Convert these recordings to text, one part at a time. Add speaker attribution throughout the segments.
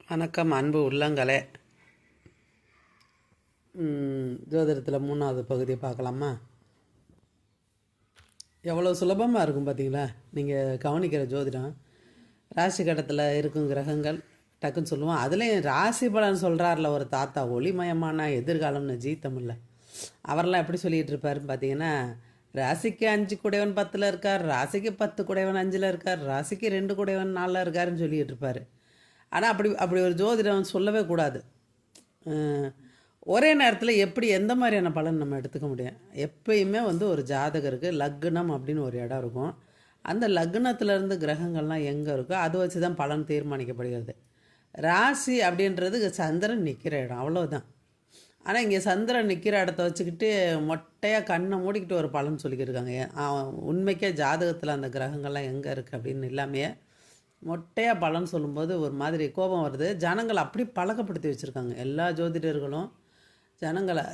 Speaker 1: வணக்கம் அன்பு உள்ளங்களே. ஜோதிடத்தில் 3வது பகுதியை பார்க்கலாமா? எவ்வளோ சுலபமாக இருக்கும் பார்த்தீங்களா? நீங்கள் கவனிக்கிற ஜோதிடம் ராசி கட்டத்தில் இருக்கும் கிரகங்கள் டக்குன்னு சொல்லுவோம். அதுலேயும் ராசி பலன் சொல்கிறார்ல ஒரு தாத்தா, ஒளிமயமான எதிர்காலம்னு ஜீ தமிழில் அவரெல்லாம் எப்படி சொல்லிகிட்டு இருப்பாருன்னு பார்த்தீங்கன்னா, ராசிக்கு 5 குடைவன் 10ல் இருக்கார், ராசிக்கு 10 குடைவன் 5ல் இருக்கார், ராசிக்கு 2 குடைவன் 4ல் இருக்காருன்னு சொல்லிகிட்டு இருப்பார். ஆனால் அப்படி ஒரு ஜோதிடம் சொல்லவே கூடாது. ஒரே நேரத்தில் எப்படி எந்த மாதிரியான பலன் நம்ம எடுத்துக்க முடியும்? எப்பயுமே ஒரு ஜாதகருக்கு லக்னம் அப்படின்னு ஒரு இடம் இருக்கும். அந்த லக்னத்திலேருந்து கிரகங்கள்லாம் எங்கே இருக்கோ அதை வச்சு தான் பலன் தீர்மானிக்கப்படுகிறது. ராசி அப்படின்றது சந்திரன் நிற்கிற இடம், அவ்வளோதான். ஆனால் இங்கே சந்திரன் நிற்கிற இடத்த வச்சுக்கிட்டு மொட்டையாக கண்ணை மூடிக்கிட்டு ஒரு பலன் சொல்லிக்கிட்டு இருக்காங்க. உண்மைக்கே ஜாதகத்தில் அந்த கிரகங்கள்லாம் எங்கே இருக்குது அப்படின்னு இல்லாமையே மொட்டையாக பலன் சொல்லும்போது ஒரு மாதிரி கோபம் வருது. ஜனங்களை அப்படி பழக்கப்படுத்தி வச்சுருக்காங்க எல்லா ஜோதிடர்களும்.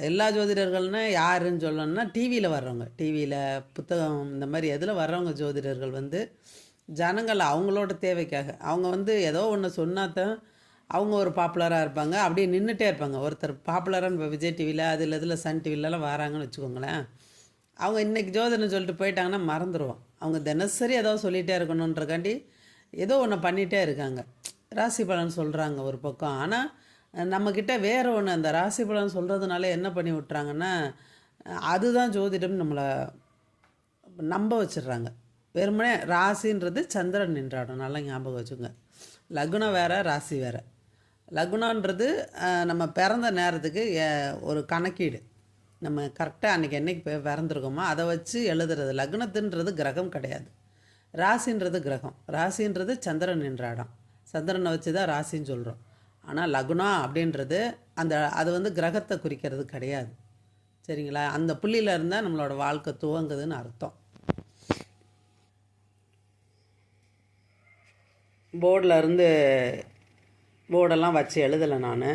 Speaker 1: எல்லா ஜோதிடர்கள்னால் யாருன்னு சொல்லணும்னா டிவியில் வர்றவங்க, டிவியில் புத்தகம் இந்த மாதிரி எதில் வர்றவங்க ஜோதிடர்கள் ஜனங்களை அவங்களோட தேவைக்காக அவங்க ஏதோ ஒன்று சொன்னாதான் அவங்க ஒரு பாப்புலராக இருப்பாங்க. அப்படியே நின்றுட்டே இருப்பாங்க. ஒருத்தர் பாப்புலராக இப்போ விஜய் டிவியில் இதில் சன் டிவிலலாம் வராங்கன்னு வச்சுக்கோங்களேன். அவங்க இன்றைக்கி ஜோதிடம்னு சொல்லிட்டு போயிட்டாங்கன்னா மறந்துடுவோம். அவங்க தினசரி ஏதோ சொல்லிகிட்டே இருக்கணுன்றக்காண்டி ஏதோ ஒன்று பண்ணிகிட்டே இருக்காங்க. ராசி பலன் சொல்கிறாங்க ஒரு பக்கம், ஆனால் நம்மக்கிட்ட வேறு ஒன்று அந்த ராசி பலன் சொல்கிறதுனால என்ன பண்ணி விட்றாங்கன்னா, அதுதான் ஜோதிடம் நம்மளை நம்ப வச்சிடுறாங்க. வெறுமனே ராசின்றது சந்திரன் நின்றாடும், நல்லா ஞாபகம் வச்சுங்க. லக்னம் வேறு, ராசி வேறு. லக்னன்றது நம்ம பிறந்த நேரத்துக்கு ஒரு கணக்கீடு. நம்ம கரெக்டாக அன்றைக்கி என்றைக்கு பிறந்திருக்கோமோ அதை வச்சு எழுதுறது. லக்னத்துன்றது கிரகம் கிடையாது, ராசின்றது கிரகம். ராசின்றது சந்திரன் நின்ற இடம், சந்திரனை வச்சு தான் ராசின்னு சொல்கிறோம். ஆனால் லக்னம் அப்படின்றது அது கிரகத்தை குறிக்கிறது கிடையாது, சரிங்களா? அந்த புள்ளியில் இருந்தால் நம்மளோட வாழ்க்கை துவங்குதுன்னு அர்த்தம். போர்டெல்லாம் வச்சு எழுதலை நான்.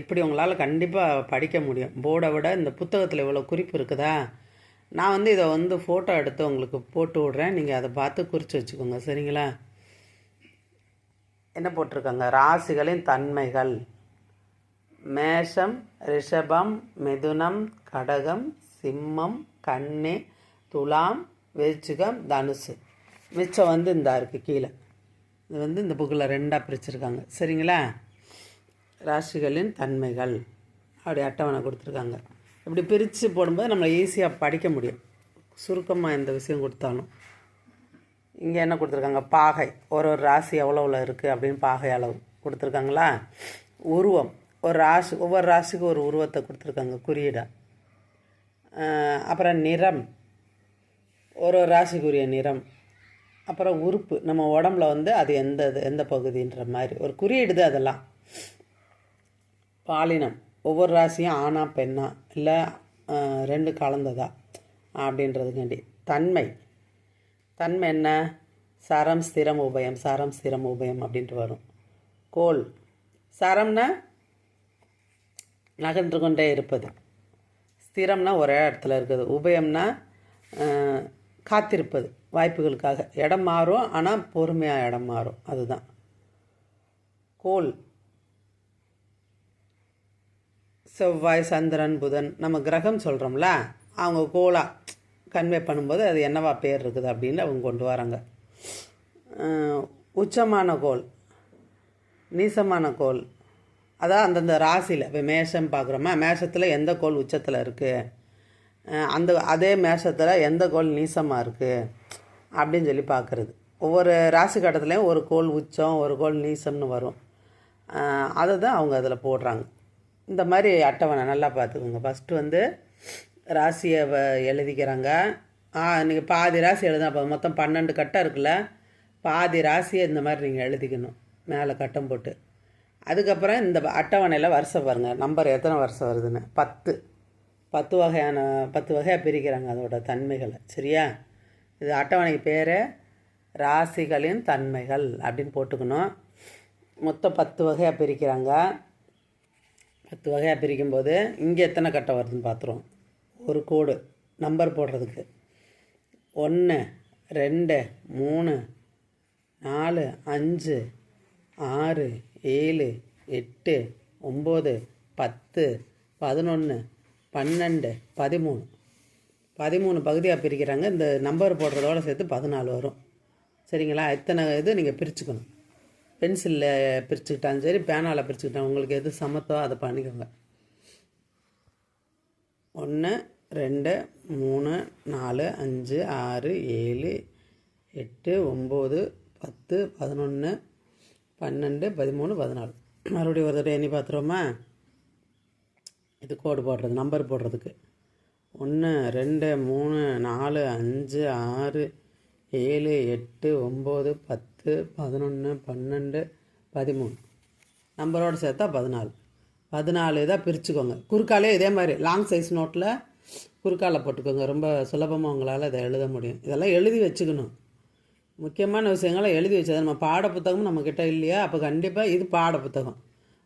Speaker 1: இப்படி உங்களால் கண்டிப்பாக படிக்க முடியும். போர்டை விட இந்த புத்தகத்தில் இவ்வளோ குறிப்பு இருக்குதா? நான் இதை ஃபோட்டோ எடுத்து உங்களுக்கு போட்டு விட்றேன், நீங்கள் அதை பார்த்து குறித்து வச்சுக்கோங்க, சரிங்களா? என்ன போட்டிருக்காங்க? ராசிகளின் தன்மைகள்: மேஷம், ரிஷபம், மிதுனம், கடகம், சிம்மம், கன்னி, துலாம், விருச்சிகம், தனுசு. மிச்சம் இந்த இருக்குது கீழே. இது இந்த புக்கில் 2ஆக பிரிச்சுருக்காங்க, சரிங்களா? ராசிகளின் தன்மைகள் அப்படி அட்டவணை கொடுத்துருக்காங்க. இப்படி பிரித்து போடும்போது நம்மளை ஈஸியாக படிக்க முடியும். சுருக்கமாக எந்த விஷயம் கொடுத்தாலும். இங்கே என்ன கொடுத்துருக்காங்க? பாகை, ஒரு ராசி எவ்வளோவில் இருக்குது அப்படின்னு பாகை அளவு கொடுத்துருக்காங்களா? உருவம், ஒவ்வொரு ராசிக்கும் ஒரு உருவத்தை கொடுத்துருக்காங்க குறியீடாக. அப்புறம் நிறம், ஒரு ராசிக்குரிய நிறம். அப்புறம் உறுப்பு, நம்ம உடம்புல அது எந்த பகுதின்ற மாதிரி ஒரு குறியீடு தான் அதெல்லாம். பாலினம், ஒவ்வொரு ராசியும் ஆணா பெண்ணா இல்லை 2 கலந்ததா அப்படின்றதுக்காண்டி. தன்மை என்ன? சரம், ஸ்திரம், உபயம். சரம், ஸ்திரம், உபயம் அப்படின்ட்டு வரும். கோள், சரம்னா நகர்ந்து கொண்டே இருப்பது, ஸ்திரம்னா ஒரே இடத்துல இருக்குது, உபயம்னா காத்திருப்பது வாய்ப்புகளுக்காக. இடம் மாறும், ஆனால் பொறுமையாக இடம் மாறும், அதுதான் கோள். செவ்வாய், சந்திரன், புதன் நம்ம கிரகம் சொல்கிறோம்ல, அவங்க கோளாக கன்வே பண்ணும்போது அது என்னவா பேர் இருக்குது அப்படின்னு அவங்க கொண்டு வராங்க. உச்சமான கோள், நீசமான கோள், அதான் அந்தந்த ராசியில். இப்போ மேஷம் பார்க்குறோமா, மேஷத்தில் எந்த கோள் உச்சத்தில் இருக்குது, அதே மேஷத்தில் எந்த கோள் நீசமாக இருக்குது அப்படின்னு சொல்லி பார்க்குறது. ஒவ்வொரு ராசி கட்டத்துலேயும் ஒரு கோள் உச்சம், ஒரு கோள் நீசம்னு வரும். அதை தான் அவங்க அதில் போடுறாங்க. இந்த மாதிரி அட்டவணை நல்லா பார்த்துக்கோங்க. ஃபஸ்ட்டு ராசியை எழுதிக்கிறாங்க. நீங்கள் பாதி ராசி எழுதினா அப்போ மொத்தம் 12 கட்டம் இருக்குல்ல, பாதி ராசியை இந்த மாதிரி நீங்கள் எழுதிக்கணும் மேலே கட்டம் போட்டு. அதுக்கப்புறம் இந்த அட்டவணையில் வருஷம் பாருங்கள், நம்பர் எத்தனை வருஷம் வருதுன்னு. 10 வகையாக பிரிக்கிறாங்க அதோட தன்மைகளை, சரியா? இது அட்டவணைக்கு பேர் ராசிகளின் தன்மைகள் அப்படின்னு போட்டுக்கணும். மொத்தம் 10 வகையாக பிரிக்கிறாங்க. 10 வகையாக பிரிக்கும்போது இங்கே எத்தனை கட்டம் வருதுன்னு பார்த்துருவோம். ஒரு கோடு நம்பர் போடுறதுக்கு 1, 2, 3, 4, 5, 6, 7 8 9 10 11 12 13 13 பகுதியாக பிரிக்கிறாங்க. இந்த நம்பர் போடுறதோட சேர்த்து 14 வரும். சரிங்களா? இத்தனை இது நீங்கள் பிரிச்சுக்கணும். பென்சிலில் பிரிச்சுக்கிட்டாலும் சரி, பேனாவில் பிரிச்சுக்கிட்டாலும் உங்களுக்கு எது சமத்தோ அதை பண்ணிக்கோங்க. 1 2 3 4 5 6 7 8 9 10 11 12 13 14. மறுபடியும் ஒரு தடவை எண்ணி பார்த்துருவோமா? இது கோடு போடுறது, நம்பர் போடுறதுக்கு 1 2 3 4 5 6 7 8 9 10 11 12 13. நம்பரோடு சேர்த்தா 14. 14 இதாக பிரிச்சுக்கோங்க. குறுக்காலே இதே மாதிரி லாங் சைஸ் நோட்டில் குறுக்கால போட்டுக்கோங்க. ரொம்ப சுலபமாக உங்களால் இதை எழுத முடியும். இதெல்லாம் எழுதி வச்சுக்கணும். முக்கியமான விஷயங்களை எழுதி வச்சது. நம்ம பாடப்புத்தகமும் நம்மக்கிட்ட இல்லையா? அப்போ கண்டிப்பாக இது பாடப்புத்தகம்.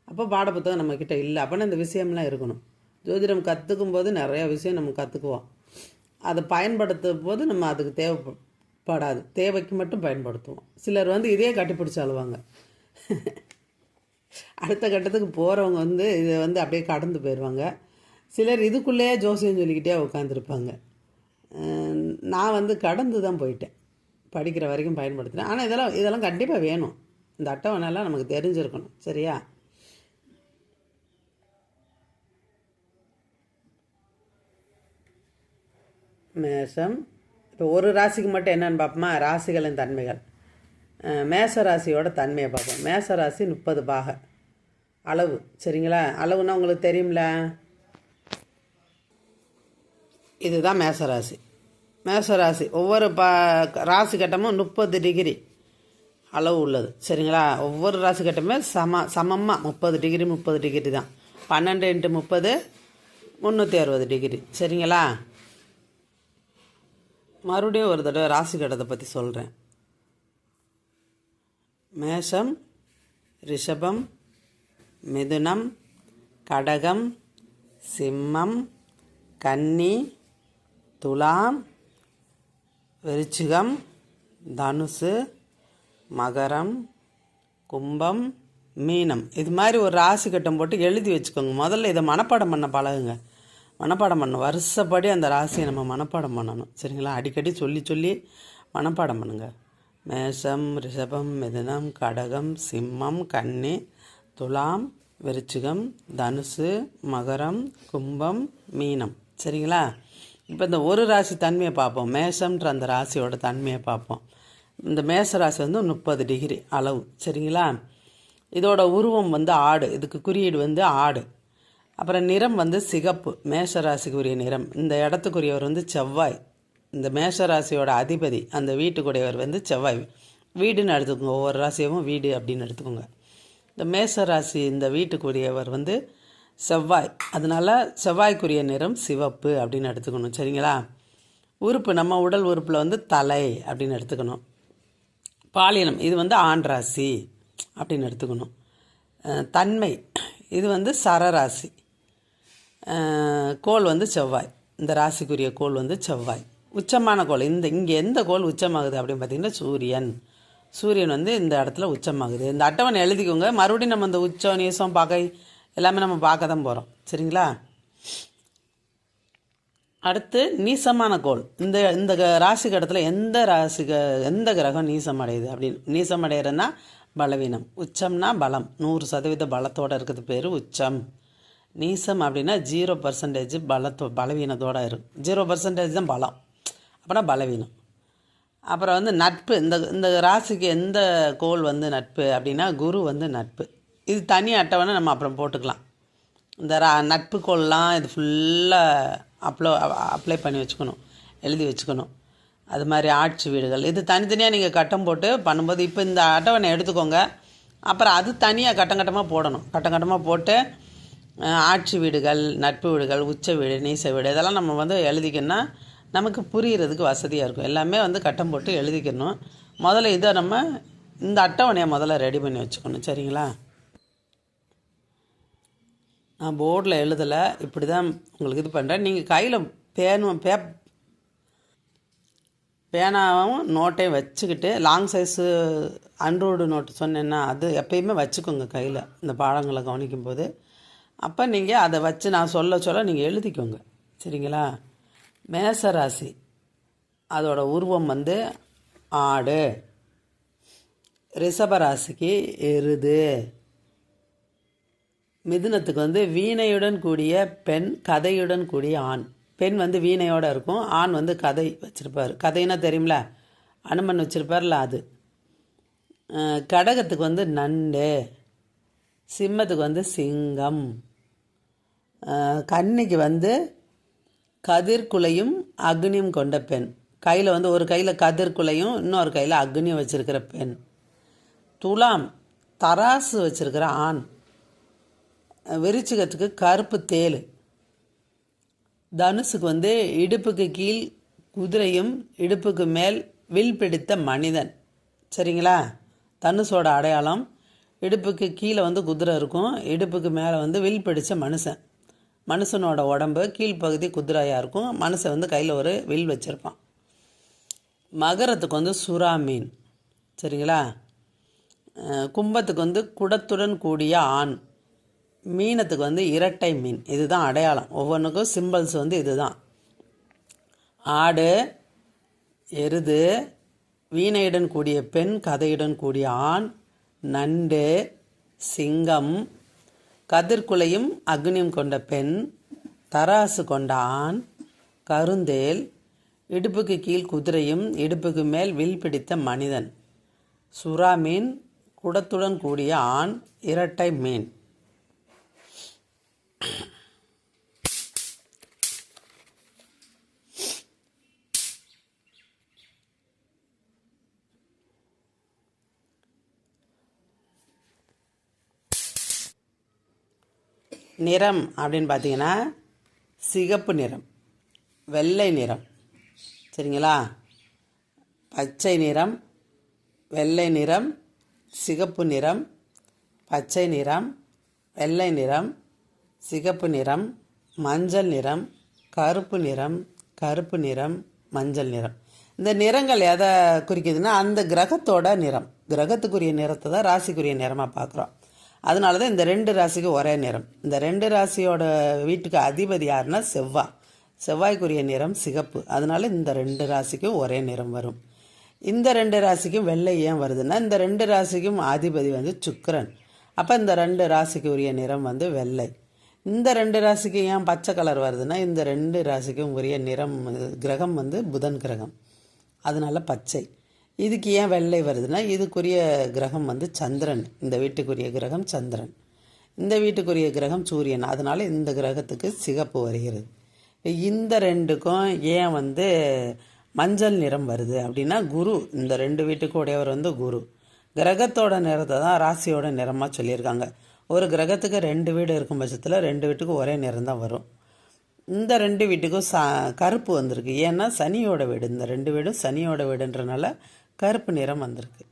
Speaker 1: அப்போ பாடப்புத்தகம் நம்மக்கிட்ட இல்லை அப்போனா இந்த விஷயம்லாம் இருக்கணும். ஜோதிடம் கற்றுக்கும் போது நிறையா விஷயம் நம்ம கற்றுக்குவோம். அதை பயன்படுத்தும் போது நம்ம அதுக்கு தேவைப்படாது, தேவைக்கு மட்டும் பயன்படுத்துவோம். சிலர் இதே கட்டிப்பிடிச்சு அழுவாங்க. அடுத்த கட்டத்துக்கு போகிறவங்க இதை அப்படியே கடந்து போயிடுவாங்க. சிலர் இதுக்குள்ளேயே ஜோசியம் சொல்லிக்கிட்டே உட்காந்துருப்பாங்க. நான் கடந்து தான் போயிட்டேன். படிக்கிற வரைக்கும் பயன்படுத்தினேன். ஆனால் இதெல்லாம் கண்டிப்பாக வேணும். இந்த அட்டவணைலாம் நமக்கு தெரிஞ்சிருக்கணும். சரியா? மேஷம். இப்போ ஒரு ராசிக்கு மட்டும் என்னென்னு பார்ப்போமா? ராசிகளின் தன்மைகள். மேஷ ராசியோட தன்மையை பார்ப்போம். மேஷ ராசி 30 பாகை அளவு. சரிங்களா? அளவுன்னா உங்களுக்கு தெரியும்ல. இதுதான் மேஷராசி. மேஷராசி ஒவ்வொரு ராசி கட்டமும் 30 டிகிரி அளவு உள்ளது. சரிங்களா? ஒவ்வொரு ராசி கட்டமே சமமாக 30 டிகிரி 30 டிகிரி தான். 12 × 30 360 டிகிரி. சரிங்களா? மறுபடியும் ஒரு தடவை ராசி கட்டத்தை பற்றி சொல்கிறேன். மேஷம், ரிஷபம், மிதுனம், கடகம், சிம்மம், கன்னி, துலாம், விருச்சிகம், தனுசு, மகரம், கும்பம், மீனம். இது மாதிரி ஒரு ராசி கட்டம் போட்டு எழுதி வச்சுக்கோங்க. முதல்ல இதை மனப்பாடம் பண்ண பழகுங்க. மனப்பாடம் பண்ணணும். வருஷப்படி அந்த ராசியை நம்ம மனப்பாடம் பண்ணணும். சரிங்களா? அடிக்கடி சொல்லி சொல்லி மனப்பாடம் பண்ணுங்க. மேஷம், ரிஷபம், மிதுனம், கடகம், சிம்மம், கன்னி, துலாம், விருச்சிகம், தனுசு, மகரம், கும்பம், மீனம். சரிங்களா? இப்போ இந்த ஒரு ராசி தன்மையை பார்ப்போம். மேஷம்ன்ற அந்த ராசியோட தன்மையை பார்ப்போம். இந்த மேஷ ராசி 30 டிகிரி அளவு. சரிங்களா? இதோட உருவம் ஆடு. இதுக்கு குறியீடு ஆடு. அப்புறம் நிறம் சிகப்பு. மேஷ ராசிக்கு உரிய நிறம். இந்த இடத்துக்குரியவர் செவ்வாய். இந்த மேஷ ராசியோட அதிபதி, அந்த வீட்டுக்குடையவர் செவ்வாய். வீடுன்னு எடுத்துக்கோங்க. ஒவ்வொரு ராசியவும் வீடு அப்படின்னு எடுத்துக்கோங்க. இந்த மேஷ ராசி இந்த வீட்டுக்குரியவர் செவ்வாய். அதனால் செவ்வாய்க்குரிய நிறம் சிவப்பு அப்படின்னு எடுத்துக்கணும். சரிங்களா? உறுப்பு, நம்ம உடல் உறுப்பில் தலை அப்படின்னு எடுத்துக்கணும். பாலினம், இது ஆண் ராசி அப்படின்னு எடுத்துக்கணும். தன்மை, இது சரராசி. கோள் செவ்வாய். இந்த ராசிக்குரிய கோள் செவ்வாய். உச்சமான கோள் இங்கே எந்த கோள் உச்சமாகுது அப்படின்னு பார்த்தீங்கன்னா சூரியன். சூரியன் இந்த இடத்துல உச்சமாகுது. இந்த அட்டவணை எழுதிக்கோங்க. மறுபடியும் நம்ம இந்த உச்சம், நீசம், பகை எல்லாமே நம்ம பார்க்க தான் போகிறோம். சரிங்களா? அடுத்து நீசமான கோள். இந்த ராசி கட்டத்தில் எந்த கிரகம் நீசம் அடையுது அப்படின்னு. நீசம் அடைகிறன்னா பலவீனம். உச்சம்னா பலம். 100% பலத்தோடு இருக்கிறது பேர் உச்சம். நீசம் அப்படின்னா 0% பலவீனத்தோடு இருக்கும். 0% தான் பலம். அப்படின்னா பலவீனம். அப்புறம் நட்பு. இந்த ராசிக்கு எந்த கோள் நட்பு அப்படின்னா குரு நட்பு. இது தனி அட்டவணை நம்ம அப்புறம் போட்டுக்கலாம். இந்த நட்பு கோள்லாம் இது ஃபுல்லாக அப்ளை பண்ணி வச்சுக்கணும், எழுதி வச்சுக்கணும். அது மாதிரி ஆட்சி வீடுகள் இது தனித்தனியாக நீங்கள் கட்டம் போட்டு பண்ணும்போது இப்போ இந்த அட்டவணை எடுத்துக்கோங்க. அப்புறம் அது தனியாக கட்டமாக போடணும். கட்டமாக போட்டு ஆட்சி வீடுகள், நட்பு வீடுகள், உச்ச வீடு, நீச வீடு இதெல்லாம் நம்ம எழுதிக்கணும்னா நமக்கு புரிகிறதுக்கு வசதியாக இருக்கும். எல்லாமே கட்டம் போட்டு எழுதிக்கணும். முதல்ல இதை நம்ம இந்த அட்டவணையை முதல்ல ரெடி பண்ணி வச்சுக்கணும். சரிங்களா? நான் போர்டில் எழுதலை, இப்படி தான் உங்களுக்கு இது பண்ணுறேன். நீங்கள் கையில் பேனாவும் நோட்டையும் வச்சுக்கிட்டு லாங் சைஸு அன்ரூல்டு நோட்டு சொன்னேன்னா அது எப்பயுமே வச்சுக்கோங்க கையில் இந்த பாடங்களை கவனிக்கும் போது. அப்போ நீங்கள் அதை வச்சு நான் சொல்ல நீங்கள் எழுதிக்கோங்க. சரிங்களா? மேசராசி அதோட உருவம் வந்து ஆடு. ரிஷபராசிக்கு எருது. மிதுனத்துக்கு வந்து வீணையுடன் கூடிய பெண், கதையுடன் கூடிய ஆண். பெண் வந்து வீணையோடு இருக்கும், ஆண் வந்து கதை வச்சுருப்பார். கதைன்னா தெரியுமில, அனுமன் வச்சுருப்பார்ல அது. கடகத்துக்கு வந்து நண்டு. சிம்மத்துக்கு வந்து சிங்கம். கன்னிக்கு வந்து கதிர்குலையும் அக்னியும் கொண்ட பெண். கையில் வந்து ஒரு கையில் கதிர்குலையும் இன்னொரு கையில் அக்னியும் வச்சுருக்கிற பெண். துலாம் தராசு வச்சுருக்கிற ஆண். விருச்சிகத்துக்கு கருப்பு தேள். தனுசுக்கு வந்து இடுப்புக்கு கீழ் குதிரையும் இடுப்புக்கு மேல் வில் பிடித்த மனிதன். சரிங்களா? தனுசோட அடையாளம் இடுப்புக்கு கீழே வந்து குதிரை இருக்கும், இடுப்புக்கு மேலே வந்து வில் பிடித்த மனுஷன். மனுஷனோட உடம்பு கீழ்ப்பகுதி குதிரையாக இருக்கும், மனுஷன் வந்து கையில் ஒரு வில் வச்சுருப்பான். மகரத்துக்கு வந்து சுறா மீன். சரிங்களா? கும்பத்துக்கு வந்து குடத்துடன் கூடிய ஆண். மீனத்துக்கு வந்து இரட்டை மீன். இதுதான் அடையாளம். ஒவ்வொன்றுக்கும் சிம்பிள்ஸ் வந்து இதுதான். ஆடு, எருது, வீணையுடன் கூடிய பெண், கதையுடன் கூடிய ஆண், நண்டு, சிங்கம், கதிர்குலையும் அக்னியும் கொண்ட பெண், தராசு கொண்ட ஆண், கருந்தேல், இடுப்புக்கு கீழ் குதிரையும் இடுப்புக்கு மேல் வில் பிடித்த மனிதன், சுறா மீன், குடத்துடன் கூடிய ஆண், இரட்டை மீன். நிறம் அப்படின்னு பார்த்தீங்கன்னா சிகப்பு நிறம், வெள்ளை நிறம். சரிங்களா? பச்சை நிறம், வெள்ளை நிறம், சிகப்பு நிறம், பச்சை நிறம், வெள்ளை நிறம், சிகப்பு நிறம், மஞ்சள் நிறம், கருப்பு நிறம், கருப்பு நிறம், மஞ்சள் நிறம். இந்த நிறங்கள் எதை குறிக்குதுன்னா அந்த கிரகத்தோட நிறம். கிரகத்துக்குரிய நிறத்தை தான் ராசிக்குரிய நிறமாக பார்க்குறோம். அதனால தான் இந்த 2 ராசிக்கும் ஒரே நிறம். இந்த 2 ராசியோட வீட்டுக்கு அதிபதி யாருன்னா செவ்வாய். செவ்வாய்க்குரிய நிறம் சிகப்பு. அதனால இந்த 2 ராசிக்கும் ஒரே நிறம் வரும். இந்த 2 ராசிக்கும் வெள்ளை ஏன் வருதுன்னா இந்த 2 ராசிக்கும் அதிபதி வந்து சுக்கிரன். அப்போ இந்த 2 ராசிக்கு உரிய நிறம் வந்து வெள்ளை. இந்த 2 ராசிக்கு ஏன் பச்சை கலர் வருதுன்னா இந்த 2 ராசிக்கும் உரிய நிறம் கிரகம் வந்து புதன் கிரகம். அதனால பச்சை. இதுக்கு ஏன் வெள்ளை வருதுன்னா இதுக்குரிய கிரகம் வந்து சந்திரன். இந்த வீட்டுக்குரிய கிரகம் சந்திரன், இந்த வீட்டுக்குரிய கிரகம் சூரியன். அதனால இந்த கிரகத்துக்கு சிகப்பு வருகிறது. இந்த 2க்கும் ஏன் வந்து மஞ்சள் நிறம் வருது அப்படின்னா குரு. இந்த 2 வீட்டுக்கு உடையவர் வந்து குரு. கிரகத்தோட நிறத்தை தான் ராசியோட நிறமாக சொல்லியிருக்காங்க. ஒரு கிரகத்துக்கு 2 வீடு இருக்கும் பட்சத்தில் 2 வீட்டுக்கும் ஒரே நிறம் தான் வரும். இந்த 2 வீட்டுக்கும் கருப்பு வந்திருக்கு. ஏன்னா சனியோட வீடு. இந்த 2 வீடும் சனியோட வீடுன்றனால கருப்பு நிறம் வந்திருக்கு.